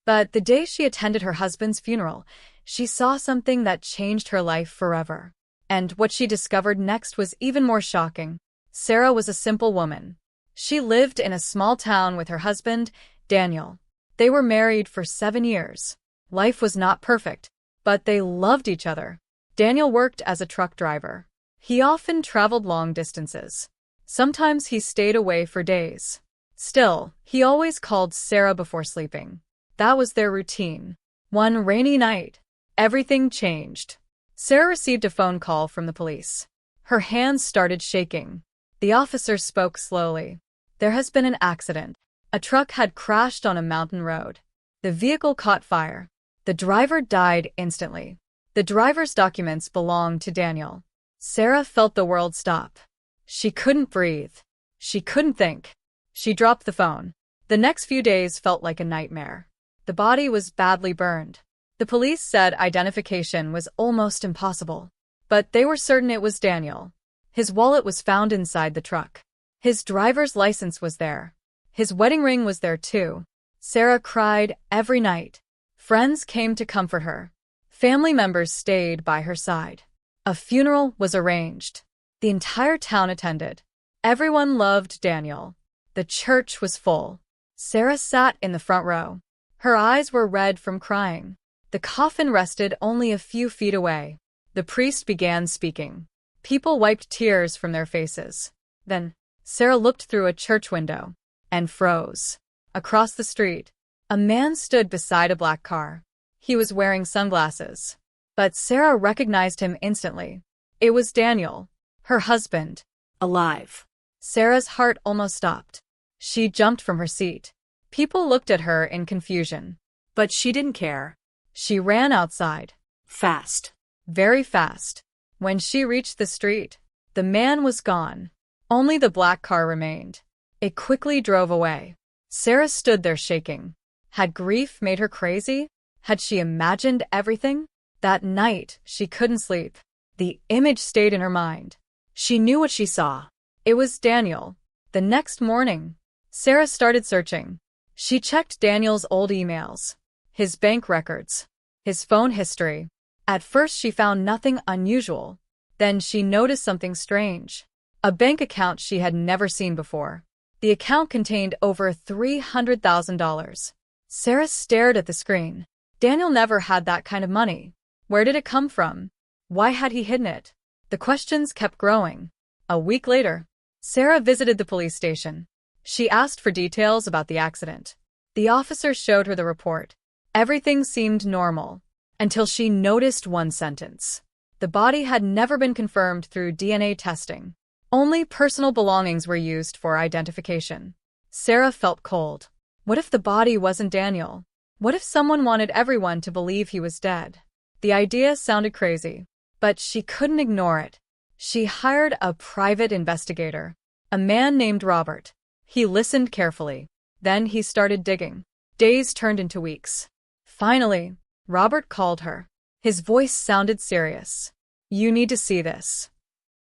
But the day she attended her husband's funeral, she saw something that changed her life forever. And what she discovered next was even more shocking. Sarah was a simple woman. She lived in a small town with her husband, Daniel. They were married for 7 years. Life was not perfect, but they loved each other. Daniel worked as a truck driver. He often traveled long distances. Sometimes he stayed away for days. Still, he always called Sarah before sleeping. That was their routine. One rainy night, everything changed. Sarah received a phone call from the police. Her hands started shaking. The officer spoke slowly. There has been an accident. A truck had crashed on a mountain road. The vehicle caught fire. The driver died instantly. The driver's documents belonged to Daniel. Sarah felt the world stop. She couldn't breathe. She couldn't think. She dropped the phone. The next few days felt like a nightmare. The body was badly burned. The police said identification was almost impossible. But they were certain it was Daniel. His wallet was found inside the truck. His driver's license was there. His wedding ring was there too. Sarah cried every night. Friends came to comfort her. Family members stayed by her side. A funeral was arranged. The entire town attended. Everyone loved Daniel. The church was full. Sarah sat in the front row. Her eyes were red from crying. The coffin rested only a few feet away. The priest began speaking. People wiped tears from their faces. Then, Sarah looked through a church window and froze. Across the street, a man stood beside a black car. He was wearing sunglasses. But Sarah recognized him instantly. It was Daniel, her husband, alive. Sarah's heart almost stopped. She jumped from her seat. People looked at her in confusion. But she didn't care. She ran outside. Fast. Very fast. When she reached the street, the man was gone. Only the black car remained. It quickly drove away. Sarah stood there shaking. Had grief made her crazy? Had she imagined everything? That night, she couldn't sleep. The image stayed in her mind. She knew what she saw. It was Daniel. The next morning, Sarah started searching. She checked Daniel's old emails, his bank records, his phone history. At first, she found nothing unusual. Then she noticed something strange. A bank account she had never seen before. The account contained over $300,000. Sarah stared at the screen. Daniel never had that kind of money. Where did it come from? Why had he hidden it? The questions kept growing. A week later, Sarah visited the police station. She asked for details about the accident. The officer showed her the report. Everything seemed normal, until she noticed one sentence. The body had never been confirmed through DNA testing. Only personal belongings were used for identification. Sarah felt cold. What if the body wasn't Daniel? What if someone wanted everyone to believe he was dead? The idea sounded crazy, but she couldn't ignore it. She hired a private investigator, a man named Robert. He listened carefully. Then he started digging. Days turned into weeks. Finally, Robert called her. His voice sounded serious. "You need to see this."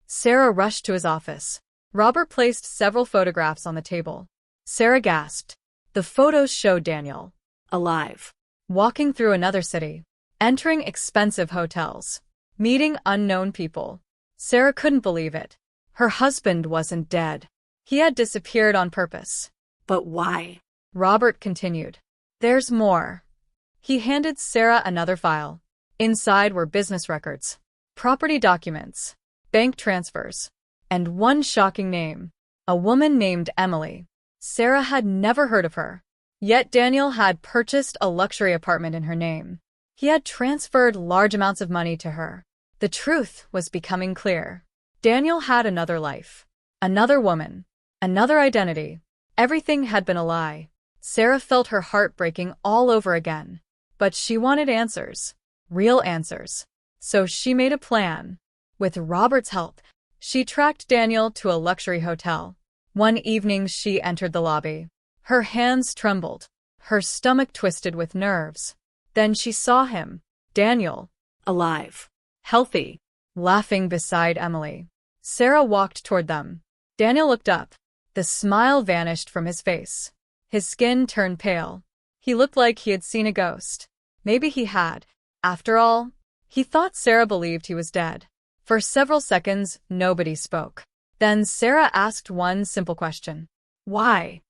Sarah rushed to his office. Robert placed several photographs on the table. Sarah gasped. The photos showed Daniel, alive, walking through another city, entering expensive hotels, meeting unknown people. Sarah couldn't believe it. Her husband wasn't dead. He had disappeared on purpose. But why? Robert continued. There's more. He handed Sarah another file. Inside were business records, property documents, bank transfers, and one shocking name, a woman named Emily. Sarah had never heard of her. Yet Daniel had purchased a luxury apartment in her name. He had transferred large amounts of money to her. The truth was becoming clear. Daniel had another life, another woman, another identity. Everything had been a lie. Sarah felt her heart breaking all over again. But she wanted answers, real answers. So she made a plan. With Robert's help, she tracked Daniel to a luxury hotel. One evening she entered the lobby. Her hands trembled, her stomach twisted with nerves. Then she saw him, Daniel, alive, healthy, laughing beside Emily. Sarah walked toward them. Daniel looked up. The smile vanished from his face. His skin turned pale. He looked like he had seen a ghost. Maybe he had. After all, he thought Sarah believed he was dead. For several seconds, nobody spoke. Then Sarah asked one simple question. Why?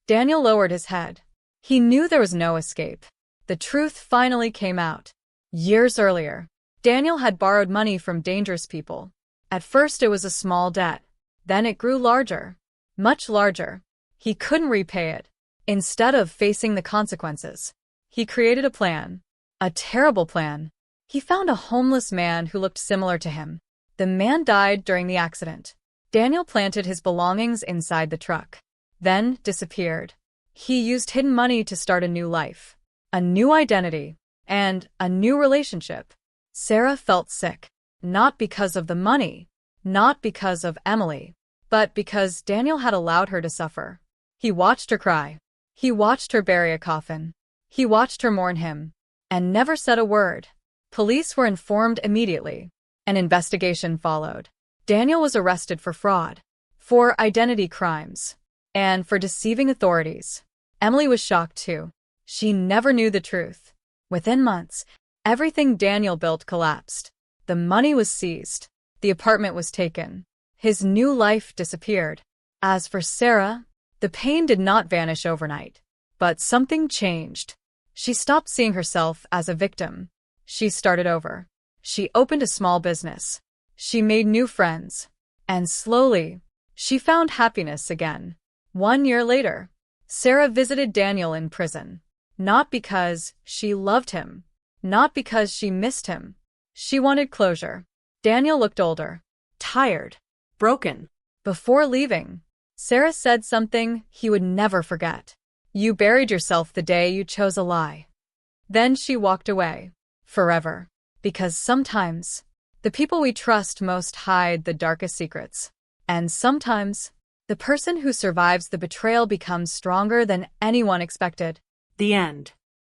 Daniel lowered his head. He knew there was no escape. The truth finally came out. Years earlier, Daniel had borrowed money from dangerous people. At first it was a small debt. Then it grew larger. Much larger. He couldn't repay it. Instead of facing the consequences, he created a plan. A terrible plan. He found a homeless man who looked similar to him. The man died during the accident. Daniel planted his belongings inside the truck, then disappeared. He used hidden money to start a new life, a new identity, and a new relationship. Sarah felt sick, not because of the money, not because of Emily, but because Daniel had allowed her to suffer. He watched her cry. He watched her bury a coffin. He watched her mourn him, and never said a word. Police were informed immediately. An investigation followed. Daniel was arrested for fraud, for identity crimes, and for deceiving authorities. Emily was shocked too. She never knew the truth. Within months, everything Daniel built collapsed. The money was seized. The apartment was taken. His new life disappeared. As for Sarah, the pain did not vanish overnight. But something changed. She stopped seeing herself as a victim. She started over. She opened a small business. She made new friends. And slowly, she found happiness again. 1 year later, Sarah visited Daniel in prison. Not because she loved him. Not because she missed him. She wanted closure. Daniel looked older, tired, broken. Before leaving, Sarah said something he would never forget. You buried yourself the day you chose a lie. Then she walked away. Forever. Because sometimes, the people we trust most hide the darkest secrets. And sometimes, the person who survives the betrayal becomes stronger than anyone expected. The end.